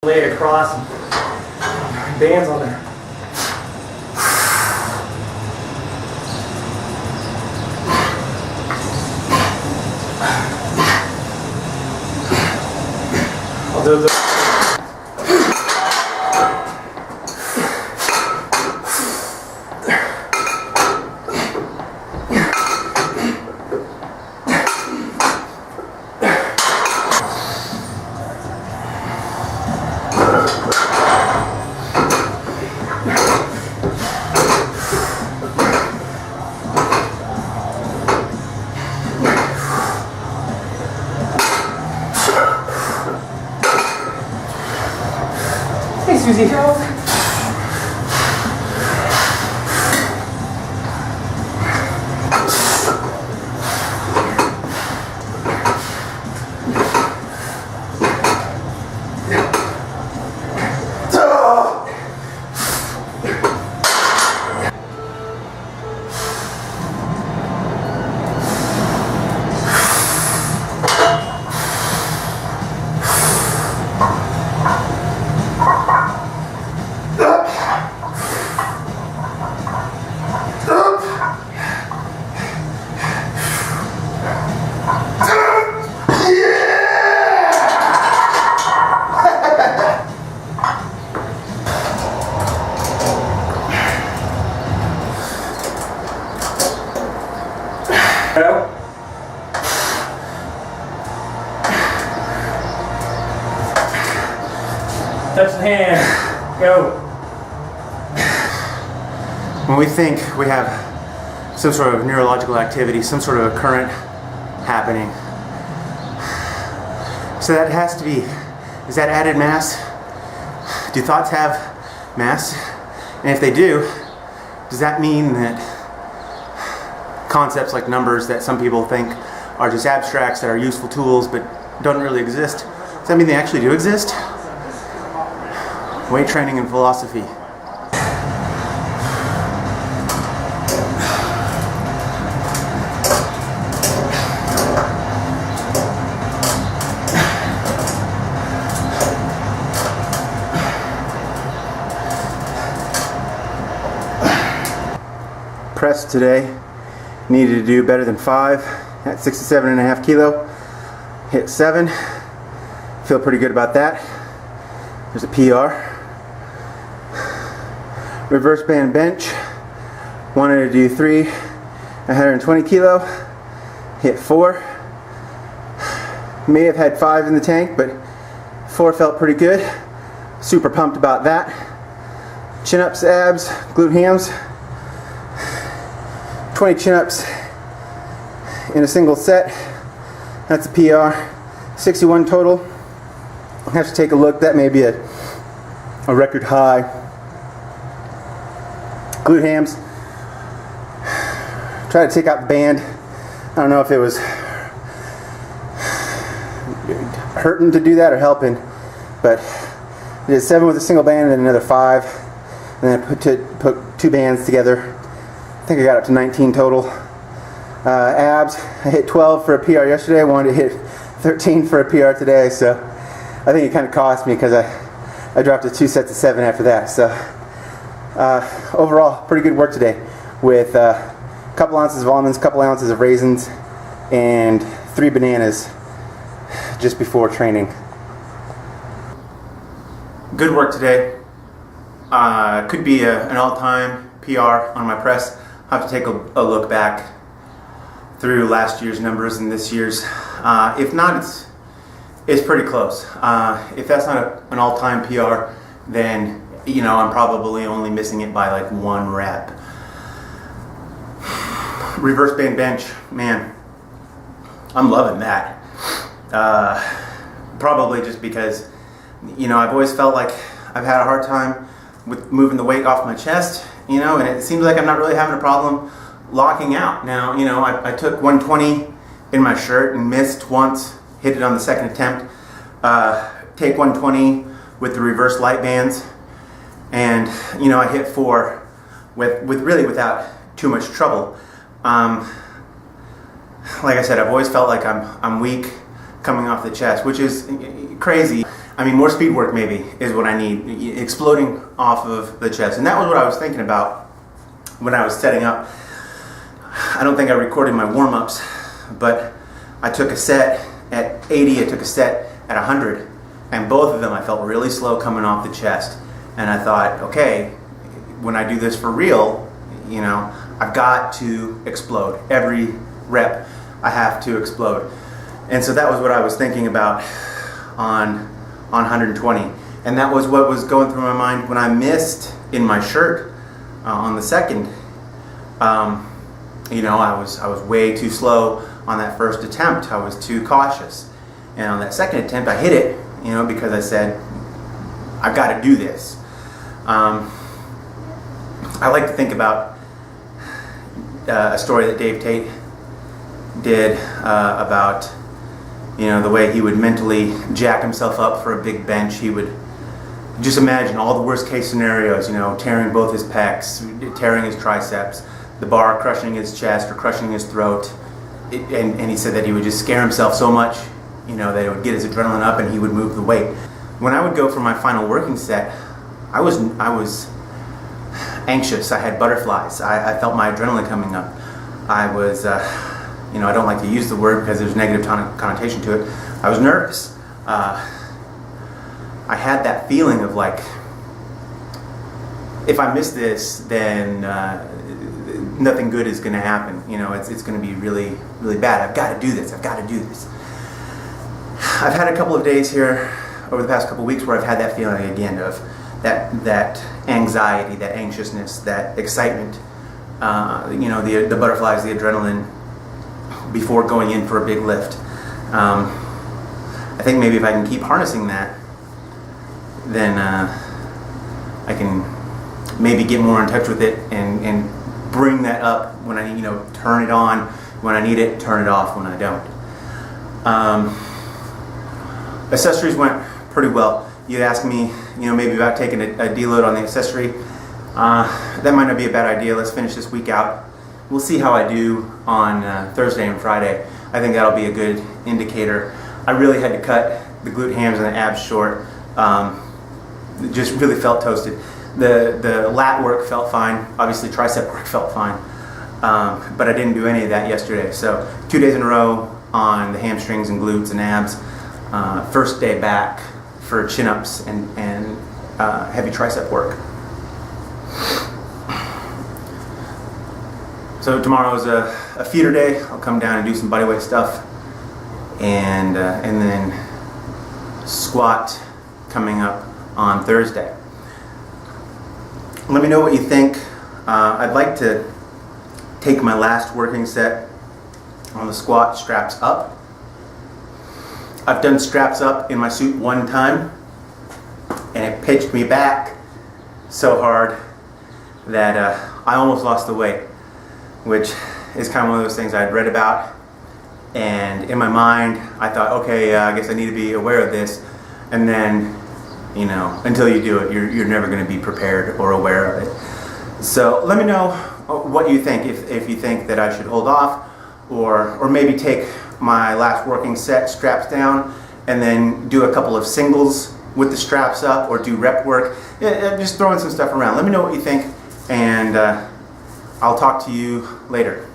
Lay it across and bands on there. I'll do the Hey, Susie. Go. Touch the hand. Go. When we think we have some sort of neurological activity, some sort of a current happening, so that has to be, is that added mass? Do thoughts have mass? And if they do, does that mean that concepts like numbers that some people think are just abstracts that are useful tools but don't really exist, does that mean they actually do exist? Weight training and philosophy. Press today. Needed to do better than 5 at 67.5 kilo. Hit 7. Feel pretty good about that. There's a PR. Reverse band bench. Wanted to do 3 at 120 kilo. Hit 4. May have had 5 in the tank, but 4 felt pretty good. Super pumped about that. Chin ups, abs, glute hams. 20 chin-ups in a single set. That's a PR. 61 total. I have to take a look. That may be a record high. Glute hams. Try to take out the band. I don't know if it was hurting to do that or helping, but I did 7 with a single band and then another 5, and then I put 2 bands together. I think I got up to 19 total. Abs, I hit 12 for a PR yesterday. I wanted to hit 13 for a PR today, so I think it kind of cost me because I dropped to 2 sets of 7 after that. So overall, pretty good work today with a couple ounces of almonds, couple ounces of raisins, and 3 bananas just before training. Good work today. Could be an all-time PR on my press. I'll have to take a look back through last year's numbers and this year's. If not, it's pretty close. If that's not an all-time PR, then I'm probably only missing it by like 1 rep. Reverse band bench, man, I'm loving that. Probably just because I've always felt like I've had a hard time with moving the weight off my chest, and it seems like I'm not really having a problem locking out. Now, I took 120 in my shirt and missed once, hit it on the second attempt. Take 120 with the reverse light bands, and I hit 4 with really without too much trouble. Like I said, I've always felt like I'm weak coming off the chest, which is crazy. I mean, more speed work maybe is what I need, exploding off of the chest. And that was what I was thinking about when I was setting up. I don't think I recorded my warm-ups, but I took a set at 80, I took a set at 100, and both of them I felt really slow coming off the chest. And I thought, okay, when I do this for real, you know, I've got to explode. Every rep, I have to explode. And so that was what I was thinking about on 120. And that was what was going through my mind when I missed in my shirt on the second. You know, I was way too slow on that first attempt. I was too cautious. And on that second attempt, I hit it, you know, because I said, I've got to do this. I like to think about a story that Dave Tate did about, you know, the way he would mentally jack himself up for a big bench. He would just imagine all the worst case scenarios, you know, tearing both his pecs, tearing his triceps, the bar crushing his chest or crushing his throat. And he said that he would just scare himself so much, you know, that it would get his adrenaline up and he would move the weight. When I would go for my final working set, I was anxious. I had butterflies. I felt my adrenaline coming up. I was, you know, I don't like to use the word because there's negative connotation to it. I was nervous. I had that feeling of like, if I miss this, then nothing good is going to happen. You know, it's going to be really, really bad. I've got to do this. I've got to do this. I've had a couple of days here over the past couple of weeks where I've had that feeling again of that anxiety, that anxiousness, that excitement. You know, the butterflies, the adrenaline before going in for a big lift. I think maybe if I can keep harnessing that, then I can maybe get more in touch with it and bring that up when I, you know, turn it on when I need it, turn it off when I don't. Accessories went pretty well. You asked me, you know, maybe about taking a deload on the accessory. That might not be a bad idea. Let's finish this week out. We'll see how I do on Thursday and Friday. I think that'll be a good indicator. I really had to cut the glute hams and the abs short. Just really felt toasted. The lat work felt fine. Obviously tricep work felt fine. But I didn't do any of that yesterday. So 2 days in a row on the hamstrings and glutes and abs. First day back for chin-ups and heavy tricep work. So tomorrow is a feeder day. I'll come down and do some bodyweight stuff, and then squat coming up on Thursday. Let me know what you think. I'd like to take my last working set on the squat straps up. I've done straps up in my suit one time, and it pitched me back so hard that I almost lost the weight, which is kind of one of those things I'd read about, and in my mind I thought, okay, I guess I need to be aware of this, and then, you know, until you do it, you're never going to be prepared or aware of it. So let me know what you think, if you think that I should hold off, or maybe take my last working set straps down and then do a couple of singles with the straps up, or do rep work. Just throwing some stuff around. Let me know what you think, and I'll talk to you later.